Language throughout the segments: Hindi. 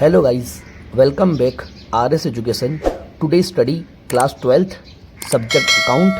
Hello guys, welcome back RS Education. Today study class 12th subject account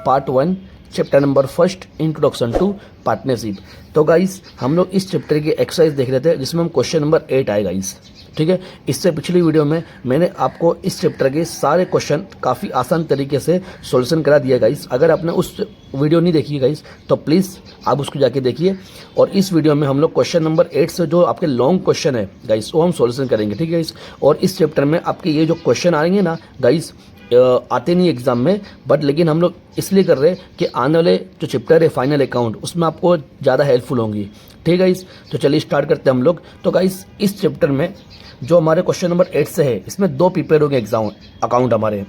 part 1 chapter number first introduction to partnership. तो गाइस हम लोग इस चैप्टर की एक्सरसाइज देख रहे थे जिसमें हम क्वेश्चन नंबर 8 आए गाइस। ठीक है, इससे पिछली वीडियो में मैंने आपको इस चैप्टर के सारे क्वेश्चन काफ़ी आसान तरीके से सॉल्यूशन करा दिया गाइस। अगर आपने उस वीडियो नहीं देखी गाइस तो प्लीज़ आप उसको जाके देखिए। और इस वीडियो में हम लोग क्वेश्चन नंबर 8 से जो आपके लॉन्ग क्वेश्चन है गाइस वो हम सॉल्यूशन करेंगे। ठीक है गाइस, और इस चैप्टर में आपके ये जो क्वेश्चन आएंगे ना गाइस आते नहीं एग्जाम में, बट लेकिन हम लोग इसलिए कर रहे हैं कि आने वाले जो चैप्टर है फाइनल अकाउंट उसमें आपको ज़्यादा हेल्पफुल होंगी। ठीक है गाइस, तो चलिए स्टार्ट करते हैं हम लोग। तो गाइस इस चैप्टर में जो हमारे क्वेश्चन नंबर 8 से है इसमें दो प्रिपेयर होंगे एग्जाम अकाउंट हमारे।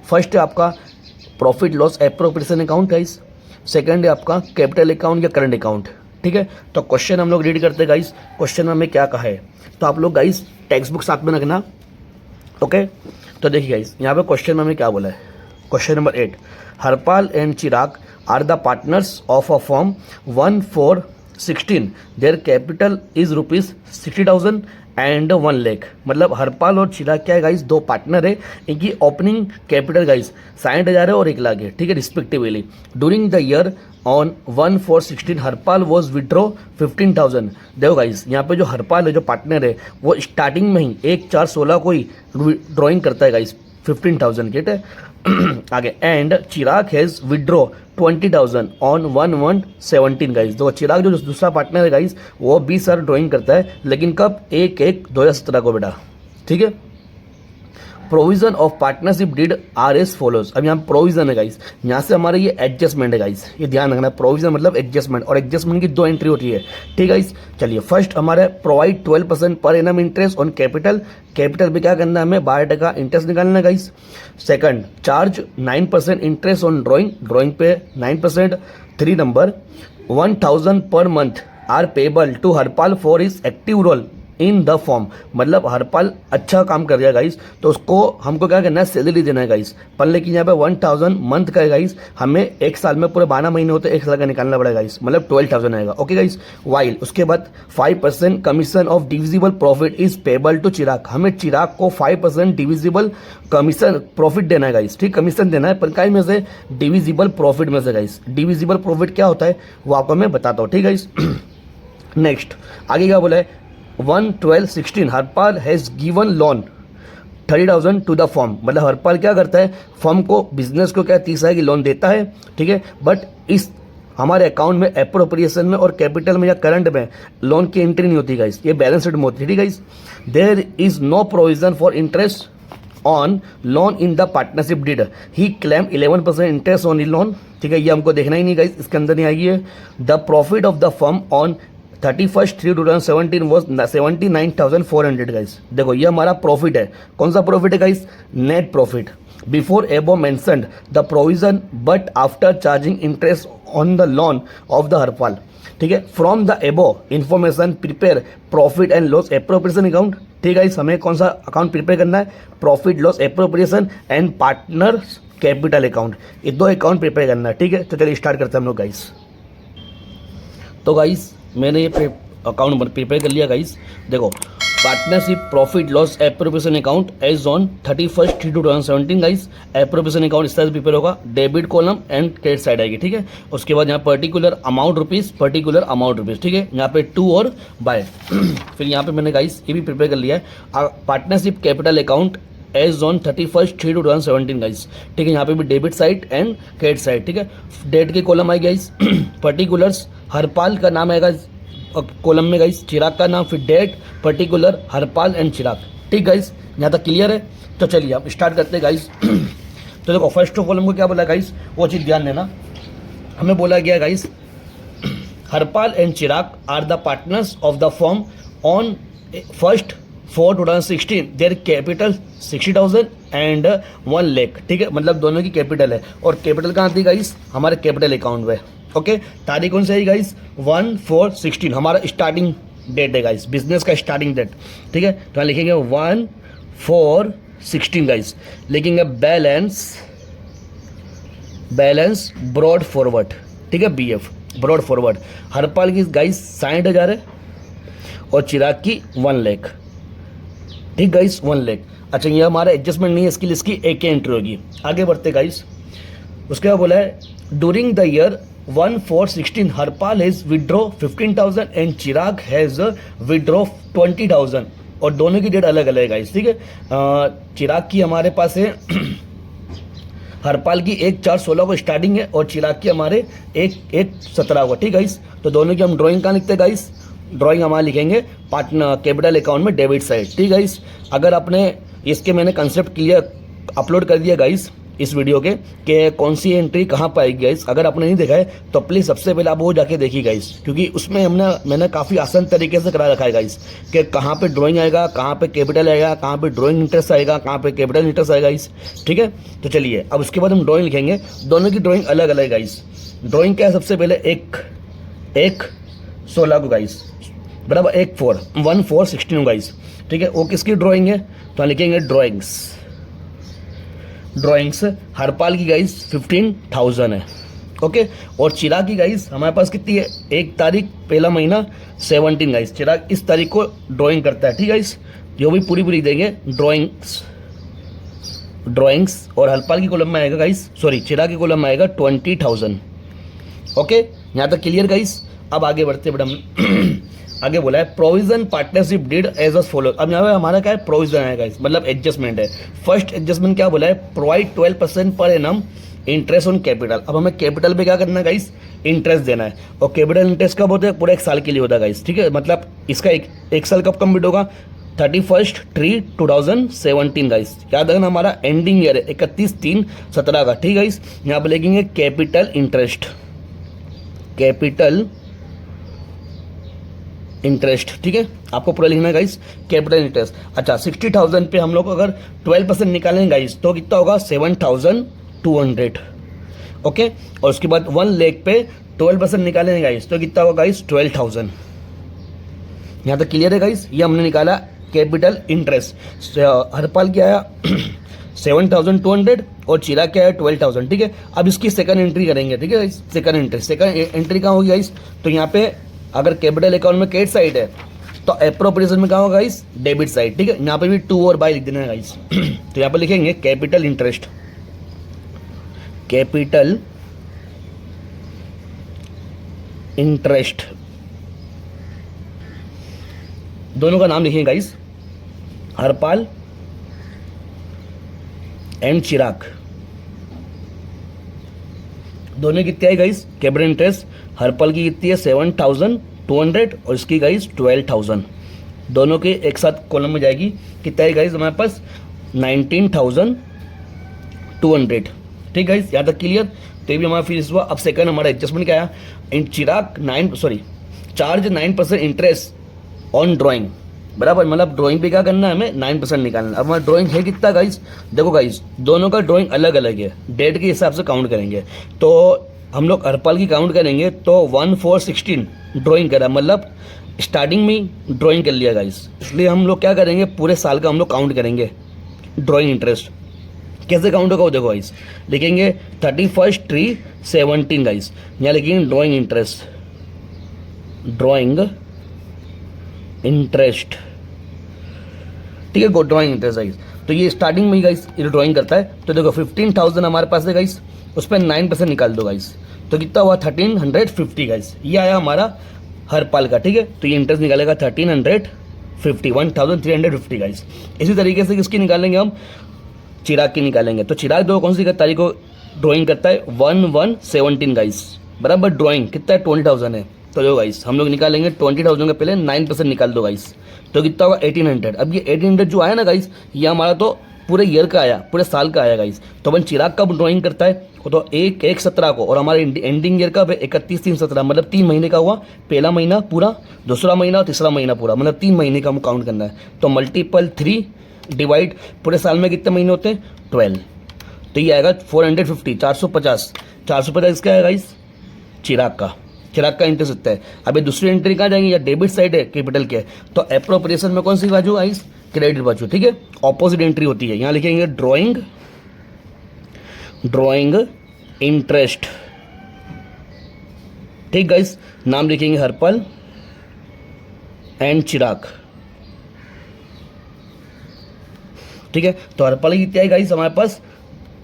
फर्स्ट है आपका profit loss appropriation account guys, second है आपका कैपिटल अकाउंट या करंट अकाउंट। ठीक है, तो क्वेश्चन हम लोग रीड करते हैं गाइस। क्वेश्चन में हमें क्या कहा है तो आप लोग गाइस टेक्स्ट बुक साथ में रखना। ओके, तो देखिए गाइस यहाँ पे क्वेश्चन में हमें क्या बोला है। Question number 8, Harpal and Chirag are the partners of a firm 1416, their capital is ₹60,000 and 1 lakh. मतलब हरपाल और चिराग क्या है गाइस, दो पार्टनर है, इनकी ओपनिंग कैपिटल गाइस 60,000 है और 1 लाख है। ठीक है, respectively during the year on 1/4/16 Harpal was withdraw 15,000। देखो गाइस यहाँ पे जो हरपाल है जो पार्टनर है वो स्टार्टिंग में ही 1/4/16 को ही ड्रॉइंग करता है गाइस 15,000। ठीक है आगे, and Chirag has withdraw 20,000 on 1/1/17 guys. देखो चिराग जो दूसरा पार्टनर है गाइस वो 20,000 ड्रॉइंग करता है, लेकिन कब 1/1/2017 को बेटा। ठीक है, provision of partnership deed are as follows. अब यहाँ प्रोविजन है गाइस, यहाँ से हमारे ये एडजस्टमेंट है गाइस, ये ध्यान रखना। प्रोविजन मतलब एडजस्टमेंट, और एडजस्टमेंट की 2 एंट्री होती है। ठीक है गाइस, चलिए फर्स्ट हमारा provide 12% per annum interest on capital. Capital पे क्या करना है हमें 12% इंटरेस्ट निकालना है guys. Second, charge 9% interest on drawing, drawing पे 9%। 3 number 1,000 per month are payable to Harpal for his active role in the form. मतलब हरपाल अच्छा काम कर रहा है गाइस तो उसको हमको क्या करना है, सैलरी देना है गाइस। पर लेकिन यहाँ पे 1,000 मंथ का है गाइस, हमें एक साल में पूरे 12 महीने होते 1 साल का निकालना पड़ेगा गाइस, मतलब 12,000 आएगा। ओके गाइस, वाइल उसके बाद 5% commission of divisible profit is payable to Chirag. हमें चिराग को 5% डिविजिबल कमीशन प्रॉफिट देना है गाइस। ठीक, कमीशन देना है पर काय में से, डिविजिबल प्रॉफिट में से गाइस। डिविजिबल प्रॉफिट क्या होता है वो आपको मैं बताता हूँ। ठीक है गाइस नेक्स्ट आगे क्या बोला है, 1/12/16 Harpal has given loan 30,000 to the firm. मतलब हरपाल क्या करता है, फर्म को बिजनेस को क्या 30,000 की लोन देता है। ठीक है, बट इस हमारे अकाउंट में एप्रोप्रिएशन में और कैपिटल में या करंट में लोन की एंट्री नहीं होती गाइस, ये बैलेंस शीट में होती है। ठीक है guys, there is no provision for interest on loan in the partnership deed, he claim 11% interest on loan. ठीक है, ये हमको देखना ही नहीं गाइस, इसके अंदर नहीं आएगी। The profit of the firm on 31/3/2017 was 79,400 guys. देखो ये हमारा प्रॉफिट है, कौन सा प्रॉफिट है गाइस, नेट प्रॉफिट। बिफोर एबो mentioned the provision but after charging interest on the loan of the Harpal. ठीक है, फ्रॉम द एबो information prepare profit and loss appropriation account. ठीक है, हमें कौन सा अकाउंट प्रिपेयर करना है, profit loss appropriation and partner capital account, ये 2 अकाउंट प्रिपेयर करना है। ठीक है, तो चलिए स्टार्ट करते हैं हम लोग गाइस। तो गाइस मैंने ये अकाउंट प्रिपेयर कर लिया गाइस। देखो partnership profit loss appropriation account as on 31/3/2017 guys. Appropriation account इस तरह से प्रिपेयर होगा, debit column and credit side आएगी। ठीक है, उसके बाद यहाँ particular amount rupees, particular amount rupees. ठीक है, यहाँ पे टू और बाय फिर यहाँ पे मैंने गाइस ये भी प्रिपेयर कर लिया है, partnership capital account as on 31/3/2017 guys. ठीक है, यहाँ पे भी debit side and credit side. ठीक है, डेट के कॉलम आएगी गाइस पर्टिकुलर्स, हरपाल का नाम आएगा कॉलम में गाइस, चिराग का नाम, फिर डेट, पर्टिकुलर, हरपाल एंड चिराग। ठीक गाइस, यहाँ तक क्लियर है। तो चलिए आप स्टार्ट करते हैं गाइस। तो देखो फर्स्ट ऑफ ऑल हमको क्या बोला गाइस, वो चीज़ ध्यान देना। हमें बोला गया guys Harpal and Chirag are the partners of the firm on 1/4/2016, their capital 60,000 and 1 lakh. ठीक है, मतलब दोनों की कैपिटल है, और कैपिटल कहाँ थी गाइस, हमारे कैपिटल अकाउंट में। ओके, तारीख कौन सी है गाइस, 1/4/16 हमारा स्टार्टिंग डेट है गाइस, बिजनेस का स्टार्टिंग डेट। ठीक है, तो लिखेंगे 1/4/16 गाइस, लिखेंगे बैलेंस ब्रॉड फॉरवर्ड। ठीक है, BF ब्रॉड फॉरवर्ड। हरपाल की गाइस 60,000 है और चिराग की 1 लाख। ठीक गाइस, 1 लाख। अच्छा, ये हमारा एडजस्टमेंट नहीं है, इसकी इसकी एक ही एंट्री होगी। आगे बढ़ते गाइस, उसके बाद बोला है during the year 1416 Harpal has withdraw 15,000 and Chirag has withdraw 20,000, और दोनों की डेट अलग अलग है गाइस, ठीक है। चिराग की हमारे पास है हरपाल की 1/4/16 को स्टार्टिंग है और चिराग की हमारे 1/1/17 को, ठीक गाइस। तो दोनों की हम ड्राइंग कहाँ लिखते हैं गाइस, ड्राइंग हमारा लिखेंगे पार्टनर कैपिटल अकाउंट में डेबिट साइड, ठीक गाइस। अगर आपने इसके मैंने कंसेप्ट क्लियर अपलोड कर दिया गाइस इस वीडियो के कि कौन सी एंट्री कहाँ पर आएगी गाइस, अगर आपने नहीं देखा है तो प्लीज़ सबसे पहले आप वो जाके देखिए गाइस, क्योंकि उसमें मैंने काफ़ी आसान तरीके से करा रखा है गाइस कि कहाँ पे ड्राइंग आएगा, कहाँ पे कैपिटल आएगा, कहाँ पे ड्राइंग इंटरेस्ट आएगा, कहाँ पे कैपिटल इंटरेस्ट आएगा गाइस, ठीक है। तो चलिए अब उसके बाद हम ड्राइंग लिखेंगे, दोनों की ड्राइंग अलग अलग है गाइस। ड्राइंग क्या है, सबसे पहले 1/16 को गाइस, बराबर 1/4/16 गाइस, ठीक है। वो किसकी ड्राइंग है, तो लिखेंगे ड्राइंग्स हरपाल की गाइस 15,000 है, ओके। और चिराग की गाइस हमारे पास कितनी है, 1 तारीख पहला महीना 17 गाइस, चिराग इस तारीख को ड्राइंग करता है, ठीक है गाइस। जो भी पूरी देंगे ड्राइंग्स और हरपाल की कॉलम में आएगा गाइस, सॉरी चिराग की कॉलम में आएगा 20,000, ओके। यहाँ तक क्लियर गाइस। अब आगे बढ़ते हम आगे बोला है provision partnership deed as a follow. अब यहाँ पे हमारा क्या है, प्रोविजन है गाइस, मतलब एडजस्टमेंट है। फर्स्ट एडजस्टमेंट क्या बोला है, provide 12% per annum interest on capital. अब हमें कैपिटल पे क्या करना है गाइस, इंटरेस्ट देना है, और कैपिटल इंटरेस्ट कब होता है, पूरा 1 साल के लिए होता है गाइस, ठीक है। मतलब इसका एक साल कब कंप्लीट होगा, 31/3/2017 गाइस। याद रखना हमारा एंडिंग ईयर है 31/3/17 का, ठीक गाइस। यहाँ पे लिखेंगे कैपिटल इंटरेस्ट, ठीक है। आपको पूरा लिखना है गाइस, कैपिटल इंटरेस्ट। अच्छा, 60,000 पे हम लोग अगर 12% निकालेंगे गाइस तो कितना होगा, 7,200, ओके। और उसके बाद 1 लाख पे 12% निकालेंगे गाइस तो कितना होगा गाइस, 12,000। यहाँ तक क्लियर है गाइस। ये हमने निकाला कैपिटल इंटरेस्ट। हरपाल क्या आया 7,200 और चिराग क्या है 12,000, ठीक है। अब इसकी सेकंड एंट्री करेंगे, ठीक है। सेकंड एंट्री कहाँ होगी गाइस, तो यहाँ पे अगर कैपिटल अकाउंट में क्रेडिट साइड है तो एप्रोप्रिएशन में कहाँ होगा गाइस, डेबिट साइड, ठीक है। यहाँ पे भी 2 और बाय लिख देना है गाइस। तो यहाँ पे लिखेंगे कैपिटल इंटरेस्ट, दोनों का नाम लिखेंगे गाइस, हरपाल एंड चिराग। दोनों की कितनी है गाइस, कैपिटल इंटरेस्ट हरपाल की कितनी है 7,200 और इसकी गाइस 12,000। दोनों के एक साथ कॉलम में जाएगी, कितना है गाइस हमारे पास 19,200, ठीक गाइस। यहाँ तक क्लियर। तो ये भी हमारा फीस हुआ। अब सेकंड हमारा एडजस्टमेंट क्या आया, इन चिराग चार्ज 9% इंटरेस्ट ऑन ड्राइंग, बराबर। मतलब ड्राइंग पे क्या करना है, हमें 9% निकालना है। अब हमारा ड्राइंग है कितना गाइस, देखो गाइस दोनों का ड्राइंग अलग अलग है, डेट के हिसाब से काउंट करेंगे। तो हम लोग हरपाल की काउंट करेंगे तो 1/4/16 ड्राइंग करा, मतलब स्टार्टिंग में ड्राइंग कर लिया गाइस। इसलिए हम लोग क्या करेंगे, पूरे साल का हम लोग काउंट करेंगे ड्राइंग इंटरेस्ट। कैसे काउंट होगा वो देखो गाइस, लिखेंगे 31/3/17 गाइस। यहाँ लिखेंगे ड्राइंग इंटरेस्ट, ठीक है, ड्राइंग इंटरेस्ट गाइस। तो ये स्टार्टिंग में ही गाइस ये ड्राइंग करता है। तो देखो 15,000 हमारे पास है गाइस, उस पर 9% निकाल दो गाइस, तो कितना हुआ 1,350 गाइस। ये आया हमारा हरपाल का, ठीक है। तो ये इंटरेस्ट निकालेगा 1,350 गाइस। इसी तरीके से किसकी निकालेंगे हम, चिराग की निकालेंगे। तो चिराग दो कौन सी तारीख को ड्राइंग करता है, 1/1/17 गाइस, बराबर। ड्राइंग कितना है 20,000 है, तो जो गाइस हम लोग निकालेंगे 20,000 का पहले 9% निकाल दो गाइस, तो कितना होगा 1,800। अब ये 1,800 जो आया ना गाइस, ये हमारा तो पूरे ईयर का आया, पूरे साल का आया गाइस। तो अपन चिराग कब ड्राइंग करता है, तो 1/1/17 को, और हमारे एंडिंग ईयर कब है 31/3/17, मतलब 3 महीने का हुआ, पहला महीना पूरा, दूसरा महीना और तीसरा महीना पूरा, मतलब 3 महीने का हम काउंट करना है। तो मल्टीपल 3 डिवाइड पूरे साल में कितने महीने होते हैं 12, तो ये आएगा 450, 450 इसका है गाइस चिराग का इंटरेस्ट इतना है। अभी दूसरी एंट्री कहाँ जाएंगे, या डेबिट साइड है कैपिटल के, तो एप्रोप्रिएशन में कौन सी बाजू गाइस, क्रेडिट बाजू, ठीक है। ऑपोजिट एंट्री होती है, यहाँ लिखेंगे ड्राइंग इंटरेस्ट, ठीक गाइस। नाम लिखेंगे हरपाल एंड चिराग, ठीक है। तो हरपाल की कितनी आई गाइस हमारे पास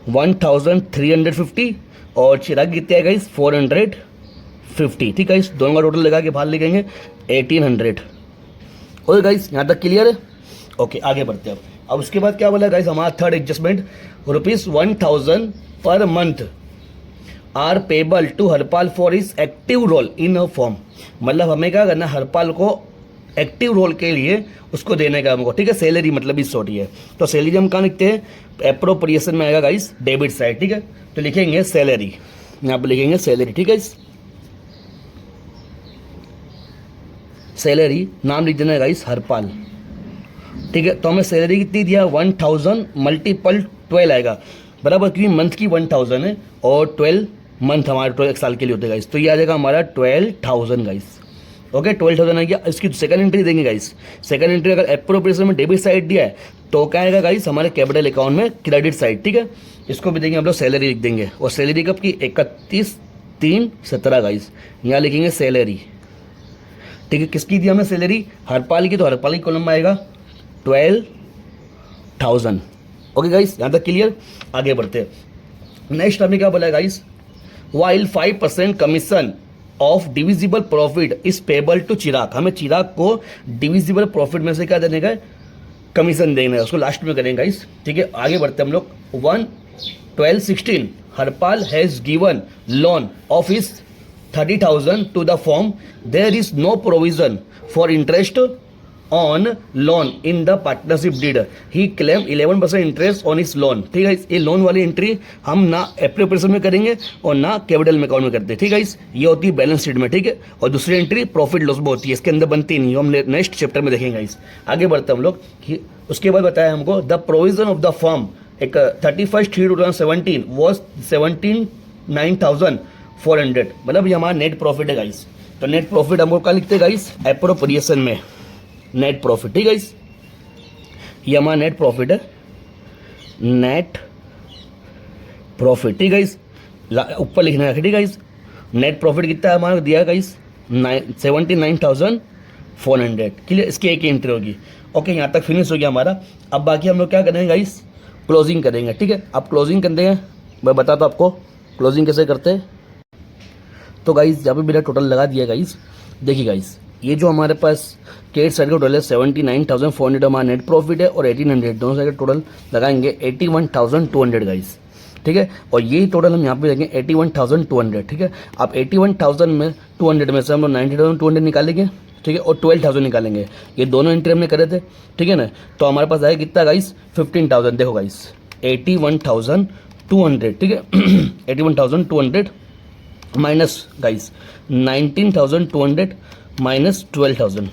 1350 और चिराग की कितनी आई गाइस 450। ठीक है, इस दोनों का टोटल लगा के बाहर लिखेंगे 1800। ओके गाइस, यहाँ तक क्लियर है? ओके, आगे बढ़ते हैं। अब उसके बाद क्या बोला गाइस, हमारा third adjustment, ₹1000 per month are payable to Harpal for is active role in a form. मतलब हमें क्या करना है, हरपाल को एक्टिव रोल के लिए उसको देने का हमको, ठीक है। सैलरी मतलब इस छोटी है, तो सैलरी हम कहाँ लिखते हैं, एप्रोप्रिएशन में आएगा गाइस डेबिट साइड, ठीक है। तो लिखेंगे सैलरी, यहाँ पे लिखेंगे सैलरी, ठीक है। सैलरी नाम लिख देना है गाइस हरपाल, ठीक है। तो हमें सैलरी कितनी दिया, 1000 मल्टीपल 12 आएगा बराबर, क्योंकि मंथ की 1000 है और 12 मंथ हमारे एक साल के लिए होते हैं गाइस। तो ये आ जाएगा हमारा 12,000 गाइस। ओके, 12,000 आ गया। इसकी सेकंड एंट्री देंगे गाइस। सेकंड एंट्री अगर एप्रोप्रिएशन में डेबिट साइड दिया है तो क्या आएगा गाइस, हमारे कैपिटल अकाउंट में क्रेडिट साइड, ठीक है। इसको भी देंगे हम लोग सैलरी लिख देंगे, और सैलरी कब की 31/3/17 गाइस, यहाँ लिखेंगे सैलरी, ठीक है। किसकी दी हमने सैलरी, हरपाल की, तो हरपाल की कॉलम में आएगा 12,000। ओके गाइस, यहाँ तक क्लियर? आगे बढ़ते हैं। नेक्स्ट हमने क्या बोला guys, while 5% commission of divisible profit is payable to Chirag. हमें चिराग को डिविजिबल प्रॉफिट में से क्या देने का है, कमीशन देना है, उसको लास्ट में करेंगे गाइस, ठीक है। आगे बढ़ते हैं हम लोग। 1/12/16 Harpal has given loan of his 30,000 to the firm. There is no provision for interest on loan in the partnership deed. He claimed 11% interest on his loan. ठीक है, ये लोन वाली एंट्री हम ना एप्रोप्रिएशन में करेंगे और ना कैपिटल में अकाउंट में करते हैं, ठीक है। ये होती है बैलेंस शीट में, ठीक है। और दूसरी एंट्री प्रॉफिट लॉस में होती है, इसके अंदर बनती नहीं, हम नेक्स्ट चैप्टर में देखेंगे इस। आगे बढ़ते हम लोग। उसके बाद बताया हमको the provision of the firm एक 31/3/2017 वॉज 79,400, मतलब ये हमारा नेट प्रॉफिट है गाइस। तो नेट प्रॉफिट हमको क्या लिखते हैं गाइस, एप्रोप्रिएशन में नेट प्रॉफिट, ठीक है गाइस। ये हमारा नेट प्रॉफिट है, नेट प्रॉफिट, ठीक है गाइस। ऊपर लिखना है, ठीक है गाइस। नेट प्रॉफिट कितना है हमारा दिया गाइस, 79,400। क्लियर, इसकी एक एंट्री होगी। ओके, यहाँ तक फिनिश हो गया हमारा। अब बाकी हम लोग क्या करेंगे गाइस, क्लोजिंग करेंगे, ठीक है। अब क्लोजिंग करते हैं, मैं बताता हूँ आपको क्लोजिंग कैसे करते हैं। तो गाइस यहाँ पे मेरा टोटल लगा दिया गाइस। देखिए गाइस, ये जो हमारे पास क्रेडिट साइड का टोटल है 79,400 हमारा नेट प्रॉफिट है, और 1800 दोनों साइड का टोटल लगाएंगे 81,200 गाइस, ठीक है। और ये टोटल हम यहाँ पे देंगे 81,200, ठीक है। अब 81,200 में से हम लोग 90,200 निकालेंगे, ठीक है, और 12,000 निकालेंगे। ये दोनों एंट्री हमने करे थे, ठीक है ना। तो हमारे पास आएगा कितना गाइस, 15,000। देखो गाइस 81,200, ठीक है। 81,200 माइनस गाइस 19,200 माइनस 12,000,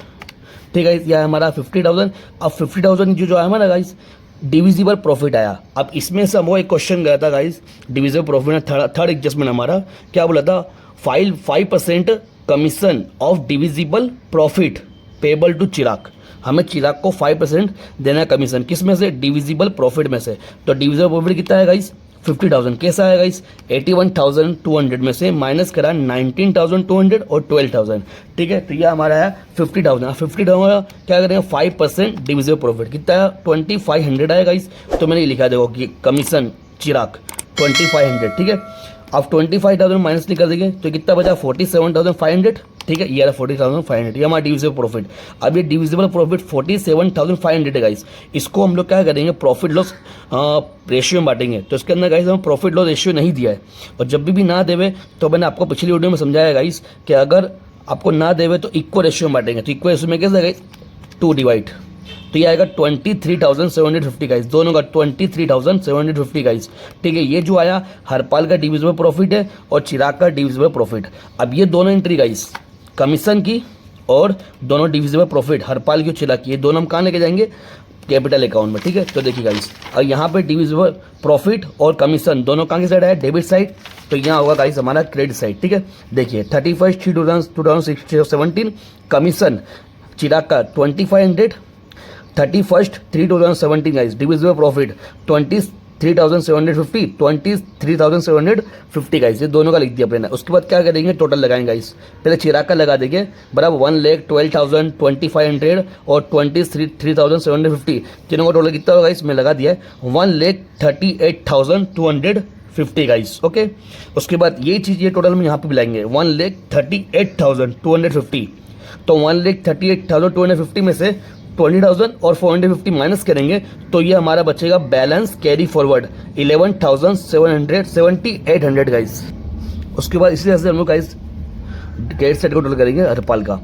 ठीक है। यह हमारा 50,000। अब 50,000 जो है हमारा गाइस डिविजिबल प्रॉफिट आया। अब इसमें से हमको एक क्वेश्चन गया था गाइस, डिविजिबल प्रॉफिट में थर्ड एडजस्टमेंट हमारा क्या बोला था, 5% commission of divisible profit payable to Chirag. हमें चिराग को 5% देना है कमीशन, किस में से, डिविजिबल प्रॉफिट में से। तो डिविजिबल प्रॉफिट कितना है गाइस, 50,000। कैसा है गाइस, 81,200 में से माइनस करा 19,200 और 12,000, ठीक है। तो ये हमारा है 50,000। 50,000 क्या करेंगे, 5% डिविजिबल प्रॉफिट कितना है, 2,500 आएगा गाइस। तो मैंने ये लिखा देखो कि कमीशन चिराग 2,500, ठीक है। अब 25,000 माइनस निकाल देंगे तो कितना बचा, 47,500, ठीक है। ये 40,500, ये हमारा डिविजिबल प्रॉफिट। अब ये डिविजिबल प्रॉफिट 47,500 है गाइस। इसको हम लोग क्या करेंगे, प्रॉफिट लॉस रेशियो में बांटेंगे। तो इसके अंदर गाइस हम प्रॉफिट लॉस रेशियो नहीं दिया है, और जब भी ना देवे तो मैंने आपको पिछली वीडियो में समझाया गाइस कि अगर आपको ना देवे तो इक्वल रेशियो में बांटेंगे। तो इक्वल रेशियो में कैसे गाइस, 2 डिवाइड, तो ये आएगा 23,750 गाइस, दोनों का 23,750 गाइस, ठीक है। ये जो आया हरपाल का डिविजिबल प्रॉफिट है और चिराग का डिविजिबल प्रॉफिट। अब ये दोनों एंट्री गाइस, कमीशन की और दोनों डिविजिबल प्रॉफिट हरपाल की और चिराग की, ये दोनों हम कहाँ लेके जाएंगे, कैपिटल अकाउंट में, ठीक है। तो देखिए गाइस, और यहाँ पे डिविजिबल प्रॉफिट और कमीशन दोनों कहाँ की साइड है, डेबिट साइड। तो यहाँ होगा गाइस हमारा क्रेडिट साइड, ठीक है। देखिए 31/3/2017 कमीशन चिराग का 2,500, 31/3/2017 गाइस डिविजिबल प्रॉफिट 23,750, 23,750 गाइस, ये दोनों का लिख दिया अपने। उसके बाद क्या करेंगे, टोटल लगाएंगे गाइस। पहले चिराग का लगा देंगे, बराबर 1,12,000, 2,500 और 23,750, तीनों का टोटल कितना होगा गाइस, मैं लगा दिया है 1,38,250 गाइस। ओके, उसके बाद ये चीज़, ये टोटल हम यहाँ पे मिलाएंगे 1,38,250। तो 1,38,250 में से 20,000 और 450 माइनस करेंगे तो ये हमारा बचेगा बैलेंस कैरी फॉरवर्ड 11,778 गाइस। उसके बाद इसी तरह से हम लोग गाइस क्रेडिट साइड को टोटल करेंगे हरपाल का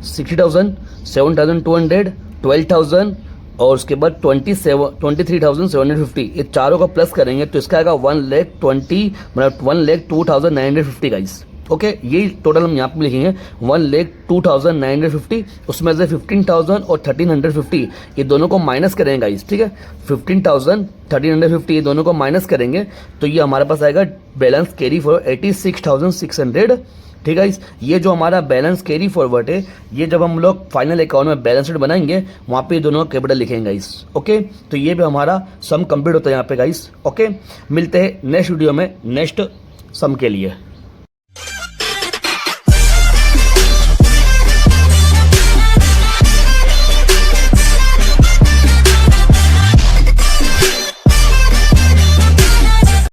60,000, 7,200, 12,000 और उसके बाद 23,750, ये चारों का प्लस करेंगे तो इसका आएगा 1,20,000, मतलब 1,02,950 गाइस। ओके, ये टोटल हम यहाँ पे लिखेंगे 1,02,950, उसमें से 15,000 और 1,350 ये दोनों को माइनस करेंगे गाइस, ठीक है। 15,000, 1,350 ये दोनों को माइनस करेंगे तो ये हमारे पास आएगा बैलेंस कैरी फॉरवर्ड 86,600, ठीक है। ये जो हमारा बैलेंस कैरी फॉरवर्ड है, ये जब हम लोग फाइनल अकाउंट में बैलेंस शीट बनाएंगे वहाँ पे ये दोनों कैपिटल लिखेंगे गाइस। ओके, तो ये भी हमारा सम कंप्लीट होता है यहाँ पे गाइस। ओके, मिलते हैं नेक्स्ट वीडियो में नेक्स्ट सम के लिए।